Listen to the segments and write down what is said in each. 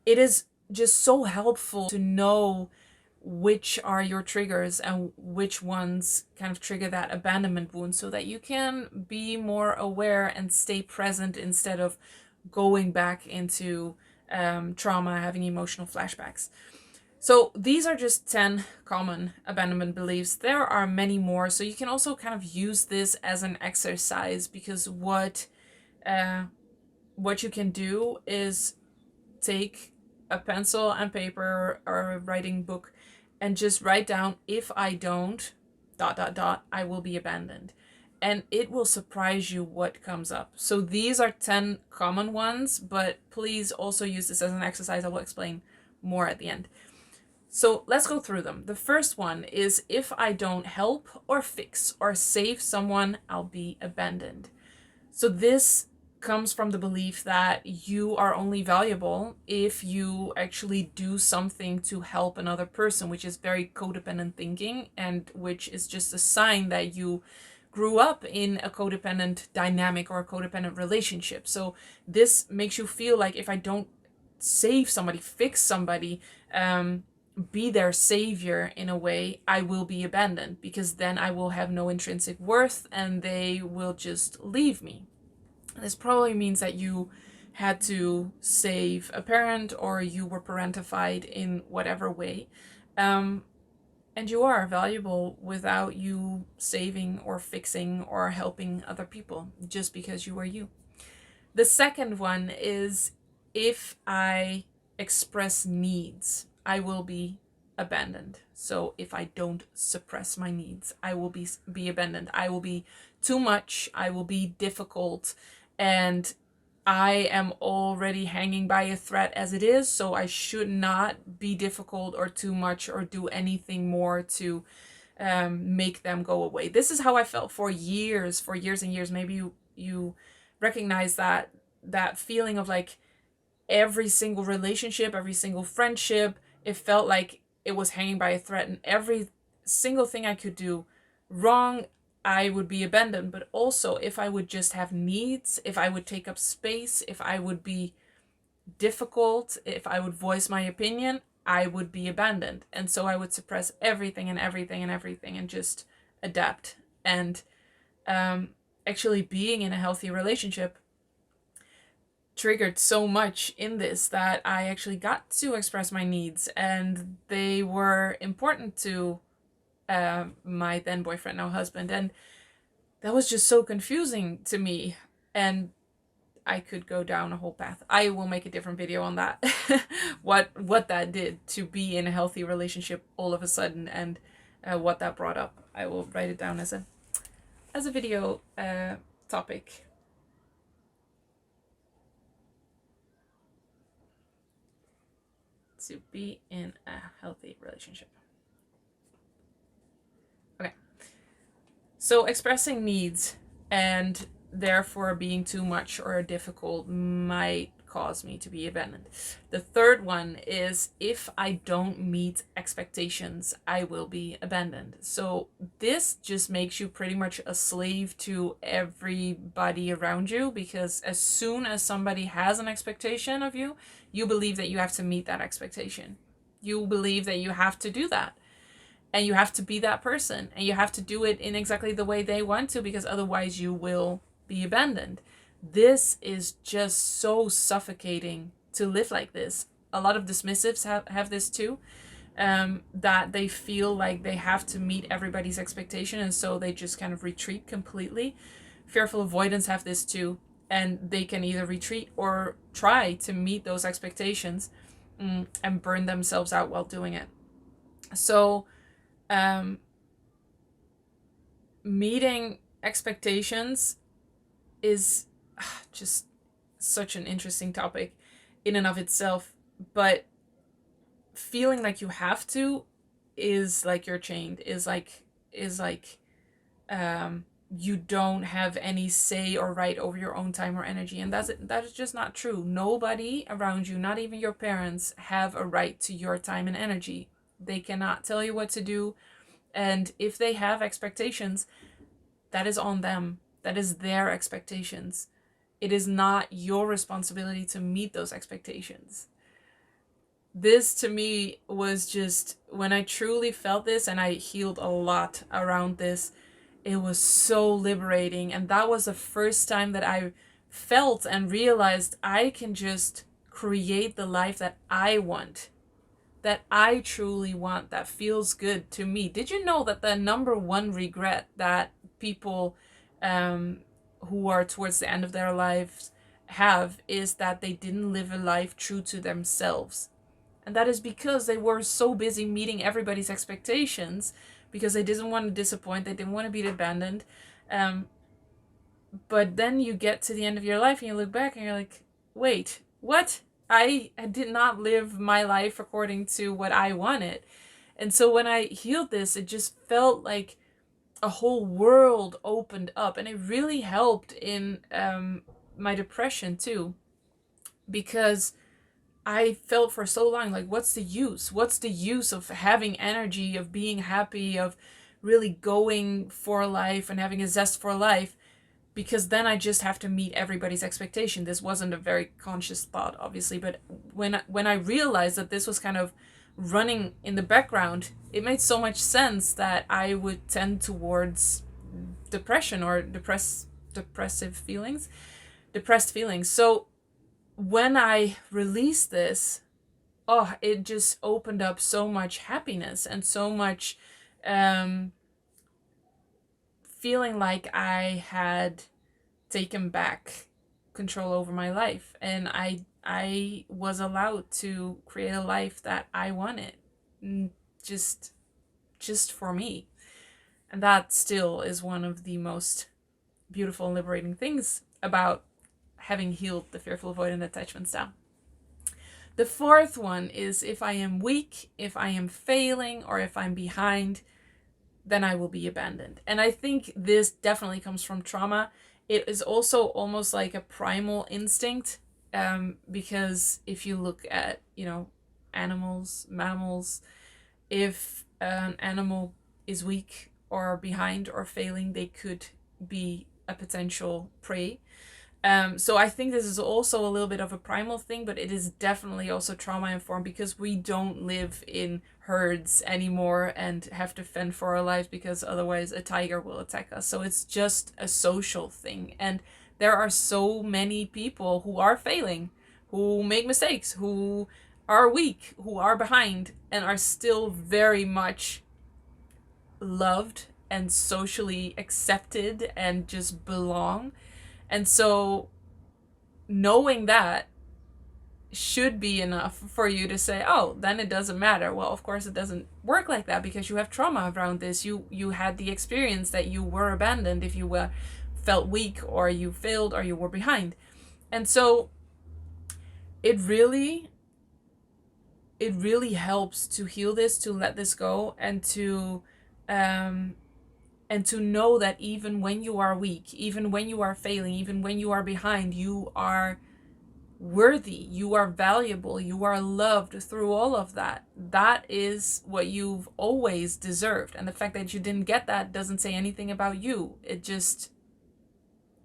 it is just so helpful to know which are your triggers and which ones kind of trigger that abandonment wound, so that you can be more aware and stay present instead of going back into trauma, having emotional flashbacks. So these are just 10 common abandonment beliefs. There are many more, so you can also kind of use this as an exercise, because what you can do is take a pencil and paper or a writing book and just write down, if I don't ... I will be abandoned. And it will surprise you what comes up. So these are 10 common ones, but please also use this as an exercise. I will explain more at the end. So let's go through them. The first one is, if I don't help or fix or save someone, I'll be abandoned. So this comes from the belief that you are only valuable if you actually do something to help another person, which is very codependent thinking, and which is just a sign that you grew up in a codependent dynamic or a codependent relationship. So this makes you feel like, if I don't save somebody, fix somebody, be their savior in a way, I will be abandoned, because then I will have no intrinsic worth and they will just leave me. This probably means that you had to save a parent, or you were parentified in whatever way. And you are valuable without you saving or fixing or helping other people, just because you are you. The second one is, if I express needs, I will be abandoned. So if I don't suppress my needs, I will be abandoned. I will be too much. I will be difficult. And I am already hanging by a thread as it is, so I should not be difficult or too much or do anything more to make them go away. This is how I felt for years and years. Maybe you recognize that feeling of like, every single relationship, every single friendship, it felt like it was hanging by a thread, and every single thing I could do wrong, I would be abandoned. But also, if I would just have needs, if I would take up space, if I would be difficult, if I would voice my opinion, I would be abandoned. And so I would suppress everything and everything and everything and just adapt. And actually being in a healthy relationship triggered so much in this that I actually got to express my needs, and they were important to my then boyfriend, now husband. And that was just so confusing to me, and I could go down a whole path. I will make a different video on that. what that did to be in a healthy relationship all of a sudden, and what that brought up. I will write it down as a video topic. To be in a healthy relationship. Okay. So expressing needs and therefore being too much or difficult might cause me to be abandoned. The third one is, if I don't meet expectations, I will be abandoned. So this just makes you pretty much a slave to everybody around you, because as soon as somebody has an expectation of you, you believe that you have to meet that expectation. You believe that you have to do that. And you have to be that person. And you have to do it in exactly the way they want to, because otherwise you will be abandoned. This is just so suffocating to live like this. A lot of dismissives have this too, that they feel like they have to meet everybody's expectation, and so they just kind of retreat completely. Fearful avoidants have this too, and they can either retreat or try to meet those expectations and burn themselves out while doing it. So meeting expectations is just such an interesting topic in and of itself, but feeling like you have to is like you're chained, is like you don't have any say or right over your own time or energy. And that is just not true. Nobody around you, not even your parents, have a right to your time and energy. They cannot tell you what to do. And if they have expectations, that is on them. That is their expectations. It is not your responsibility to meet those expectations. this to me was just when I truly felt this, and I healed a lot around this. It was so liberating, and that was the first time that I felt and realized I can just create the life that I want, that I truly want, that feels good to me. Did you know that the number one regret that people who are towards the end of their lives have is that they didn't live a life true to themselves? And that is because they were so busy meeting everybody's expectations, because they didn't want to disappoint, they didn't want to be abandoned. Um, but then you get to the end of your life and you look back and you're like, wait, what? I did not live my life according to what I wanted. And so when I healed this, it just felt like a whole world opened up. And it really helped in my depression too, because I felt for so long like, what's the use? What's the use of having energy, of being happy, of really going for life and having a zest for life? Because then I just have to meet everybody's expectation. This wasn't a very conscious thought, obviously, but when I realized that this was kind of running in the background, it made so much sense that I would tend towards depression or depressed feelings. So when I released this, oh, it just opened up so much happiness and so much feeling like I had taken back control over my life, and I was allowed to create a life that I wanted, just for me. And that still is one of the most beautiful and liberating things about having healed the fearful avoidant attachment style. The fourth one is, if I am weak, if I am failing, or if I'm behind, then I will be abandoned. And I think this definitely comes from trauma. It is also almost like a primal instinct, because if you look at, animals, mammals, if an animal is weak or behind or failing, they could be a potential prey. So I think this is also a little bit of a primal thing, but it is definitely also trauma informed, because we don't live in herds anymore and have to fend for our lives, because otherwise a tiger will attack us. So it's just a social thing. And there are so many people who are failing, who make mistakes, who are weak, who are behind, and are still very much loved and socially accepted and just belong. And so knowing that should be enough for you to say, oh, then it doesn't matter. Well, of course it doesn't work like that, because you have trauma around this. You had the experience that you were abandoned if you felt weak, or you failed, or you were behind. And so it really helps to heal this, to let this go, and to know that even when you are weak, even when you are failing, even when you are behind, you are worthy, you are valuable, you are loved through all of that. That is what you've always deserved. And the fact that you didn't get that doesn't say anything about you. It just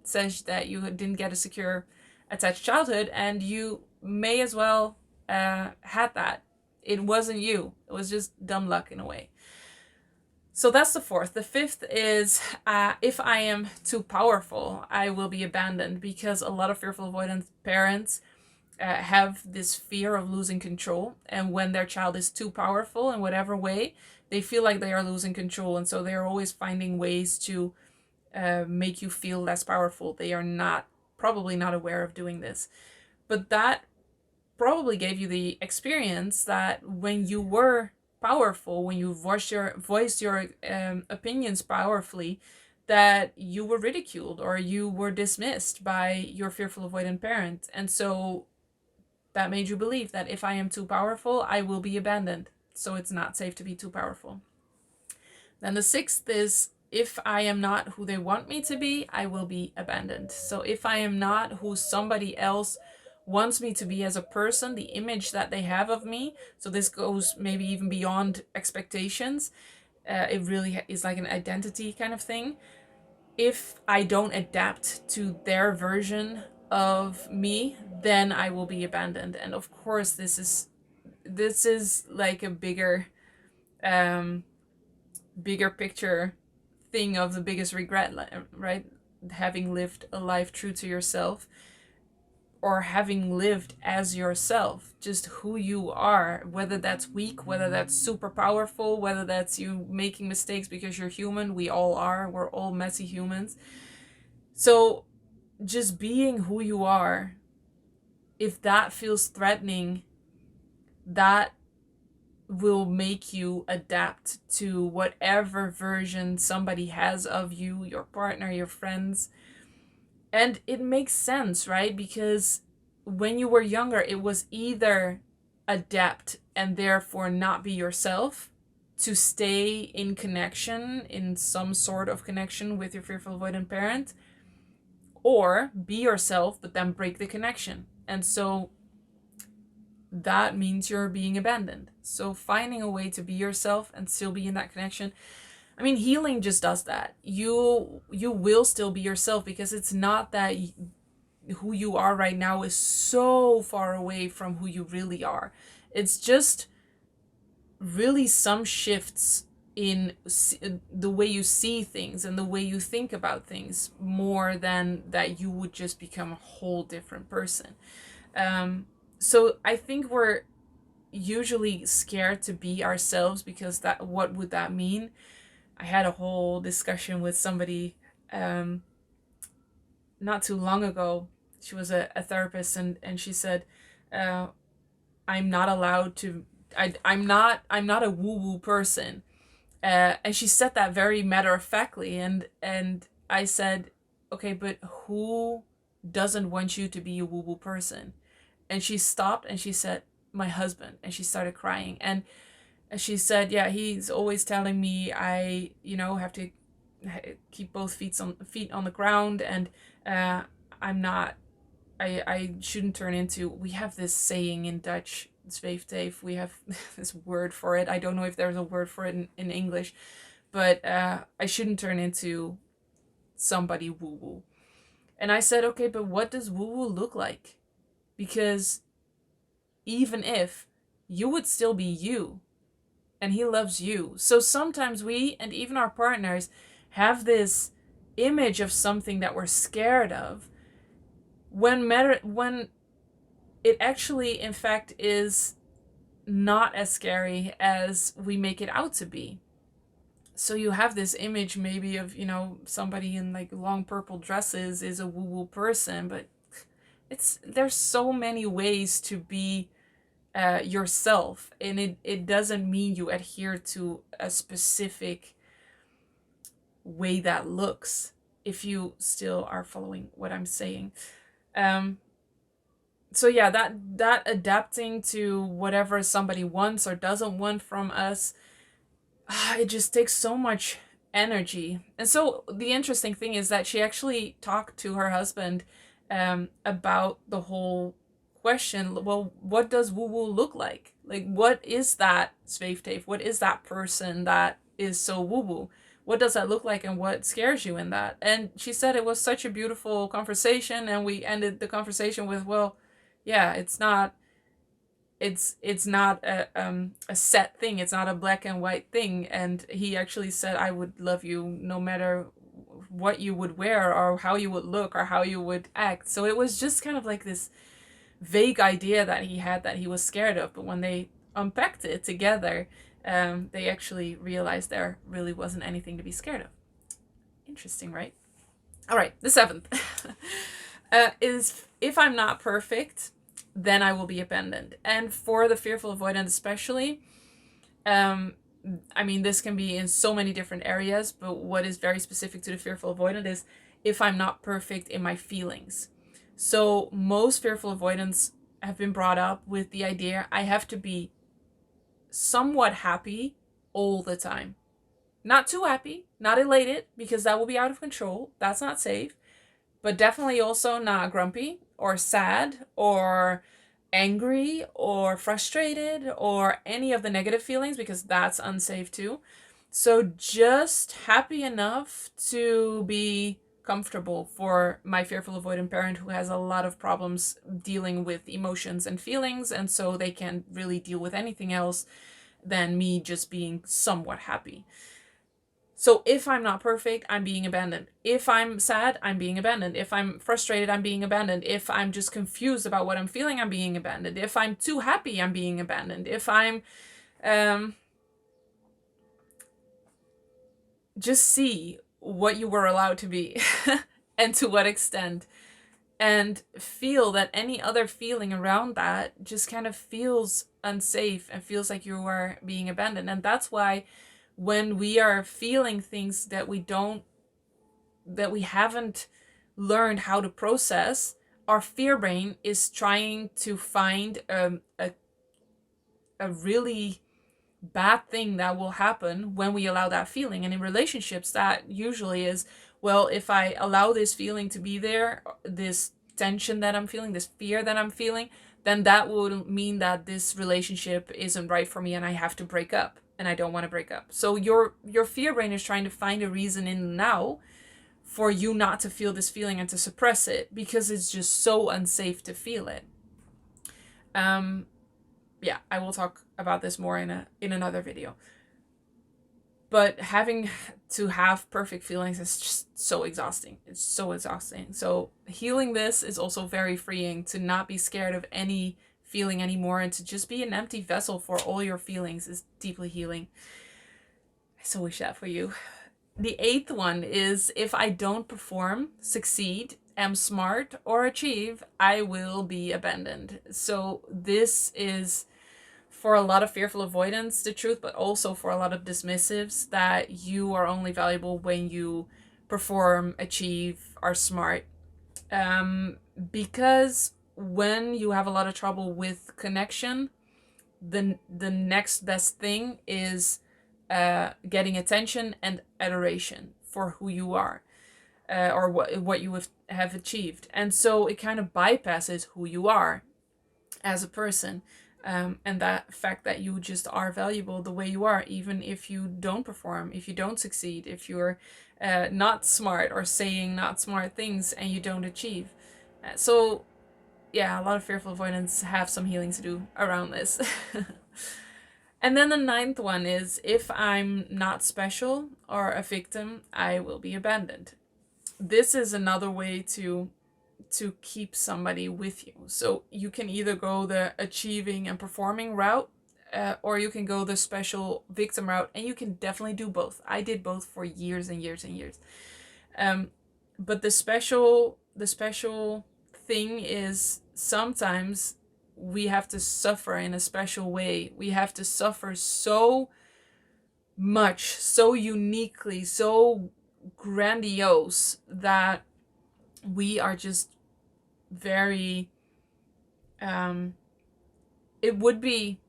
says that you didn't get a secure attached childhood, and you may as well had that. It wasn't you. It was just dumb luck in a way. So that's the fourth. The fifth is, if I am too powerful, I will be abandoned, because a lot of fearful avoidant parents have this fear of losing control. And when their child is too powerful in whatever way, they feel like they are losing control. And so they're always finding ways to make you feel less powerful. They are probably not aware of doing this. But that probably gave you the experience that when you were powerful, when you voiced your opinions powerfully, that you were ridiculed or you were dismissed by your fearful avoidant parent. And so that made you believe that if I am too powerful, I will be abandoned. So it's not safe to be too powerful. Then the sixth is, if I am not who they want me to be, I will be abandoned. So if I am not who somebody else wants me to be as a person, the image that they have of me, so this goes maybe even beyond expectations, it really is like an identity kind of thing. If I don't adapt to their version of me, then I will be abandoned. And of course, this this is like a bigger picture thing of the biggest regret, right? Having lived a life true to yourself, or having lived as yourself, just who you are, whether that's weak, whether that's super powerful, whether that's you making mistakes because you're human. We all are. We're all messy humans. So just being who you are, if that feels threatening, that will make you adapt to whatever version somebody has of you, your partner, your friends. And it makes sense, right? Because when you were younger, it was either adapt and therefore not be yourself, to stay in connection, in some sort of connection with your fearful avoidant parent, or be yourself but then break the connection. And so that means you're being abandoned. So finding a way to be yourself and still be in that connection. I mean, healing just does that. You will still be yourself, because it's not that who you are right now is so far away from who you really are. It's just really some shifts in the way you see things and the way you think about things, more than that you would just become a whole different person. So I think we're usually scared to be ourselves, because that, what would that mean? I had a whole discussion with somebody not too long ago. She was a therapist, and she said, I'm not allowed to, I'm not a woo-woo person. And she said that very matter-of-factly, and I said, okay, but who doesn't want you to be a woo-woo person? And she stopped and she said, my husband. And she started crying. And she said, yeah, he's always telling me I, have to keep both feet on the ground, and I'm not, I shouldn't turn into, we have this saying in Dutch, zweefteef, we have this word for it. I don't know if there's a word for it in English, but I shouldn't turn into somebody woo-woo. And I said, okay, but what does woo-woo look like? Because even if, you would still be you, and he loves you. So sometimes we, and even our partners, have this image of something that we're scared of, when it actually, in fact, is not as scary as we make it out to be. So you have this image maybe of, somebody in like long purple dresses is a woo-woo person, but there's so many ways to be yourself, and it doesn't mean you adhere to a specific way that looks, if you still are following what I'm saying. So yeah, that adapting to whatever somebody wants or doesn't want from us, it just takes so much energy. And so the interesting thing is that she actually talked to her husband about the whole question. Well, what does woo-woo look like? Like, what is that zweefteef? What is that person that is so woo-woo? What does that look like, and what scares you in that? And she said it was such a beautiful conversation, and we ended the conversation with, well, yeah, it's not a set thing. It's not a black and white thing. And he actually said, I would love you no matter what you would wear or how you would look or how you would act. So it was just kind of like this vague idea that he had that he was scared of. But when they unpacked it together, they actually realized there really wasn't anything to be scared of. Interesting, right? All right, the seventh is, if I'm not perfect, then I will be abandoned. And for the fearful avoidant especially, I mean, this can be in so many different areas, but what is very specific to the fearful avoidant is if I'm not perfect in my feelings. So most fearful avoidants have been brought up with the idea, I have to be somewhat happy all the time. Not too happy, not elated, because that will be out of control. That's not safe. But definitely also not grumpy or sad or angry or frustrated or any of the negative feelings, because that's unsafe too. So just happy enough to be comfortable for my fearful avoidant parent who has a lot of problems dealing with emotions and feelings, and so they can't really deal with anything else than me just being somewhat happy. So if I'm not perfect, I'm being abandoned. If I'm sad, I'm being abandoned. If I'm frustrated, I'm being abandoned. If I'm just confused about what I'm feeling, I'm being abandoned. If I'm too happy, I'm being abandoned. If I'm just see what you were allowed to be and to what extent, and feel that any other feeling around that just kind of feels unsafe and feels like you are being abandoned. And that's why when we are feeling things that we haven't learned how to process, our fear brain is trying to find a really bad thing that will happen when we allow that feeling. And in relationships, that usually is, well, if I allow this feeling to be there, this tension that I'm feeling, this fear that I'm feeling, then that will mean that this relationship isn't right for me and I have to break up, and I don't want to break up. So your fear brain is trying to find a reason in the now for you not to feel this feeling and to suppress it, because it's just so unsafe to feel it. Yeah, I will talk about this more in another video. But having to have perfect feelings is just so exhausting. It's so exhausting. So healing this is also very freeing, to not be scared of any feeling anymore, and to just be an empty vessel for all your feelings is deeply healing. I so wish that for you. The 8th one is, if I don't perform, succeed, am smart, or achieve, I will be abandoned. So this is for a lot of fearful avoidants the truth, but also for a lot of dismissives, that you are only valuable when you perform, achieve, are smart. Because when you have a lot of trouble with connection, the next best thing is getting attention and adoration for who you are, or what you have achieved. And so it kind of bypasses who you are as a person, and that fact that you just are valuable the way you are, even if you don't perform, if you don't succeed, if you're not smart or saying not smart things and you don't achieve. So yeah, a lot of fearful avoidants have some healing to do around this. And then the 9th one is, if I'm not special or a victim, I will be abandoned. This is another way to keep somebody with you. So you can either go the achieving and performing route, or you can go the special victim route, and you can definitely do both. I did both for years and years and years. But the special thing is, sometimes we have to suffer in a special way. We have to suffer so much, so uniquely, so grandiose, that we are just very it would be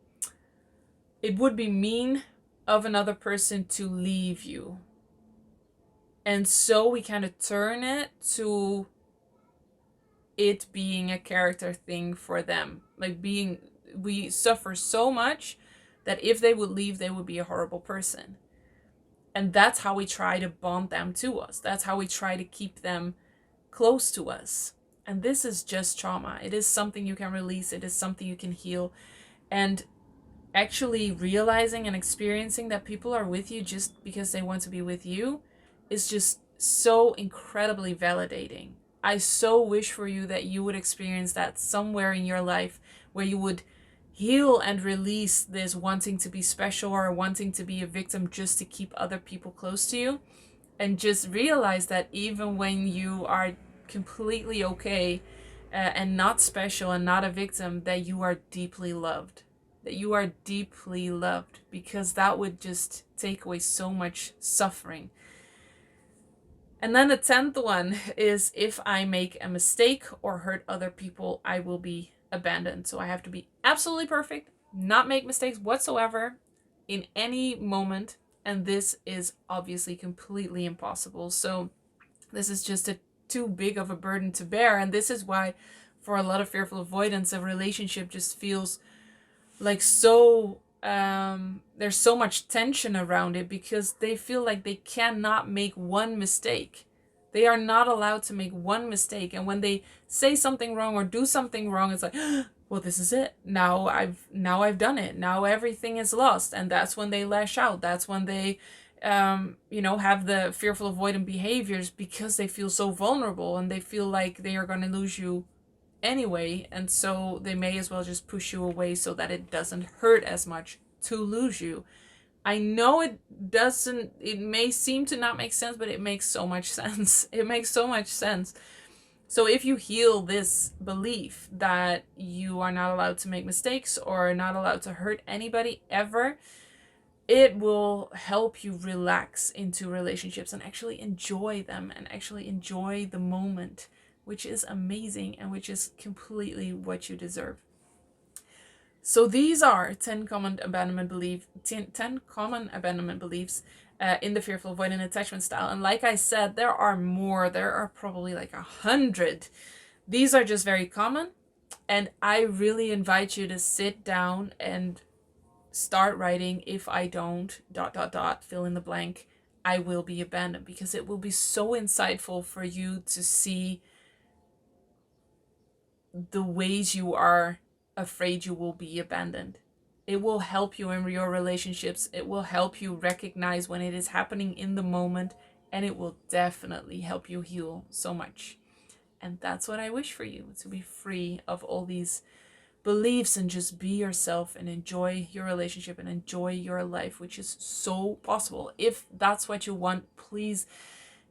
mean of another person to leave you. And so we kind of turn it to it being a character thing for them. Like we suffer so much that if they would leave, they would be a horrible person. And that's how we try to bond them to us. That's how we try to keep them close to us. And this is just trauma. It is something you can release. It is something you can heal. And actually realizing and experiencing that people are with you just because they want to be with you is just so incredibly validating. I so wish for you that you would experience that somewhere in your life, where you would heal and release this wanting to be special or wanting to be a victim just to keep other people close to you, and just realize that even when you are completely okay and not special and not a victim, that you are deeply loved. That you are deeply loved, because that would just take away so much suffering. And then the 10th one is, if I make a mistake or hurt other people, I will be abandoned. So I have to be absolutely perfect, not make mistakes whatsoever in any moment. And this is obviously completely impossible. So this is just too big of a burden to bear. And this is why for a lot of fearful avoidance, a relationship just feels like so there's so much tension around it, because they feel like they cannot make one mistake. They are not allowed to make one mistake. And when they say something wrong or do something wrong, it's like, well, this is it. Now I've done it. Now everything is lost. And that's when they lash out. That's when they have the fearful avoidant behaviors, because they feel so vulnerable and they feel like they are going to lose you anyway, and so they may as well just push you away so that it doesn't hurt as much to lose you. I know it may seem to not make sense, but it makes so much sense. It makes so much sense. So if you heal this belief that you are not allowed to make mistakes or not allowed to hurt anybody ever, it will help you relax into relationships and actually enjoy them and actually enjoy the moment, which is amazing and which is completely what you deserve. So these are 10 common abandonment beliefs in the fearful avoidant attachment style. And like I said, there are more. There are probably like 100. These are just very common. And I really invite you to sit down and start writing, if I don't, ... fill in the blank, I will be abandoned, because it will be so insightful for you to see the ways you are afraid you will be abandoned. It will help you in your relationships. It will help you recognize when it is happening in the moment, and it will definitely help you heal so much. And that's what I wish for you, to be free of all these beliefs and just be yourself and enjoy your relationship and enjoy your life, which is so possible. If that's what you want, please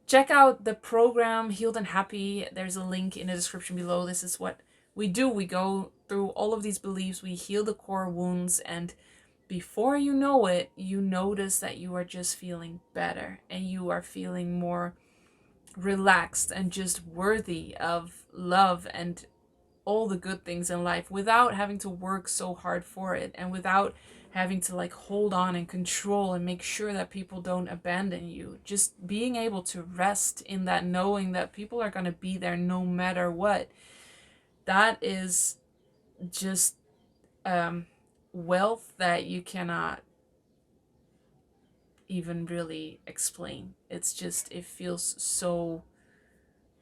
check out the program Healed and Happy. There's a link in the description below. This is what we do. We go through all of these beliefs, we heal the core wounds, and before you know it, you notice that you are just feeling better and you are feeling more relaxed and just worthy of love and all the good things in life, without having to work so hard for it, and without having to like hold on and control and make sure that people don't abandon you. Just being able to rest in that, knowing that people are going to be there no matter what. That is just wealth that you cannot even really explain. It's just, it feels so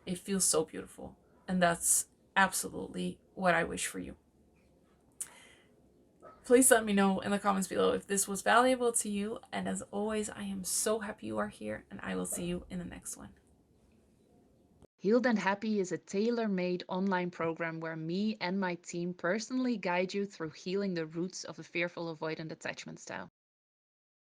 beautiful. And that's absolutely what I wish for you. Please let me know in the comments below if this was valuable to you. And as always, I am so happy you are here, and I will see you in the next one. Healed and Happy is a tailor-made online program where me and my team personally guide you through healing the roots of a fearful avoidant attachment style.